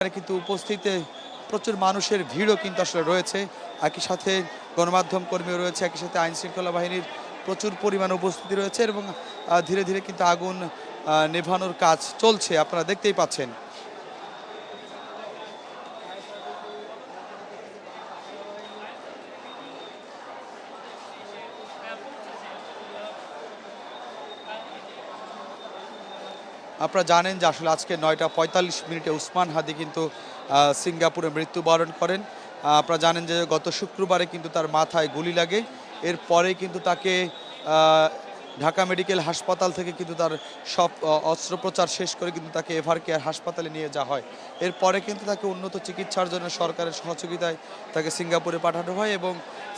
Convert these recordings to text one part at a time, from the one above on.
কিন্তু উপস্থিতে প্রচুর মানুষের ভিড়ও কিন্তু আসলে রয়েছে। একই সাথে গণমাধ্যম কর্মীও রয়েছে, একই সাথে আইন শৃঙ্খলা বাহিনীর প্রচুর পরিমাণ উপস্থিতি রয়েছে এবং ধীরে ধীরে কিন্তু আগুন নেভানোর কাজ চলছে, আপনারা দেখতেই পাচ্ছেন। আপনারা জানেন যে আসলে আজকে 9টা 45 উসমান হাদি কিন্তু সিঙ্গাপুরে মৃত্যুবরণ করেন। আপনারা জানেন যে গত শুক্রবারে কিন্তু তার মাথায় গুলি লাগে। এরপরে কিন্তু তাকে ঢাকা মেডিকেল হাসপাতাল থেকে কিন্তু তার সব অস্ত্রোপচার শেষ করে কিন্তু তাকে এভার কেয়ার হাসপাতালে নিয়ে যাওয়া হয়। এরপরে কিন্তু তাকে উন্নত চিকিৎসার জন্য সরকারের সহযোগিতায় তাকে সিঙ্গাপুরে পাঠানো হয় এবং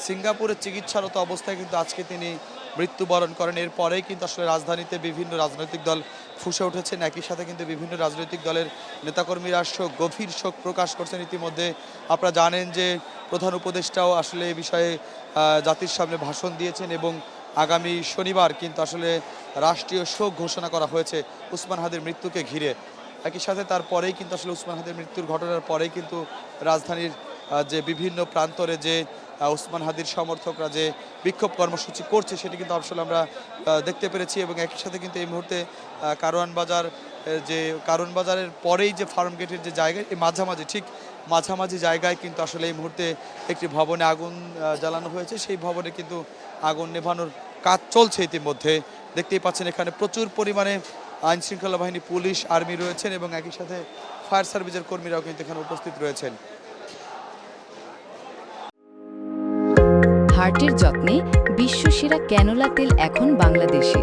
সিঙ্গাপুরে চিকিৎসারত অবস্থায় কিন্তু আজকে তিনি মৃত্যুবরণ করেন। এরপরেই কিন্তু আসলে রাজধানীতে বিভিন্ন রাজনৈতিক দল ফুসে উঠেছেন। একই সাথে কিন্তু বিভিন্ন রাজনৈতিক দলের নেতাকর্মীরা গভীর শোক প্রকাশ করছেন। ইতিমধ্যে আপনারা জানেন যে প্রধান উপদেষ্টাও আসলে এই বিষয়ে জাতির সামনে ভাষণ দিয়েছেন এবং আগামী শনিবার কিন্তু আসলে রাষ্ট্রীয় শোক ঘোষণা করা হয়েছে উসমান হাদির মৃত্যুকে ঘিরে। একই সাথে তারপরেই কিন্তু আসলে উসমান হাদির মৃত্যুর ঘটনার পরেই কিন্তু রাজধানীর যে বিভিন্ন প্রান্তরে যে উসমান হাদির সমর্থকরা যে বিক্ষোভ কর্মসূচি করছে সেটি কিন্তু আসলে আমরা দেখতে পেরেছি এবং একই সাথে কিন্তু এই মুহূর্তে কারওয়ান বাজারের পরেই যে ফার্ম গেটের যে জায়গায় এই মাঝামাঝি জায়গায় কিন্তু আসলে এই মুহূর্তে একটি ভবনে আগুন জ্বালানো হয়েছে। সেই ভবনে কিন্তু আগুন নেভানোর কাজ চলছে। ইতিমধ্যে দেখতেই পাচ্ছেন এখানে প্রচুর পরিমাণে আইন শৃঙ্খলা বাহিনী, পুলিশ, আর্মি রয়েছেন এবং একই সাথে ফায়ার সার্ভিসের কর্মীরাও কিন্তু এখানে উপস্থিত রয়েছেন। হার্টের যত্নে বিশ্বসেরা ক্যানোলা তেল এখন বাংলাদেশে।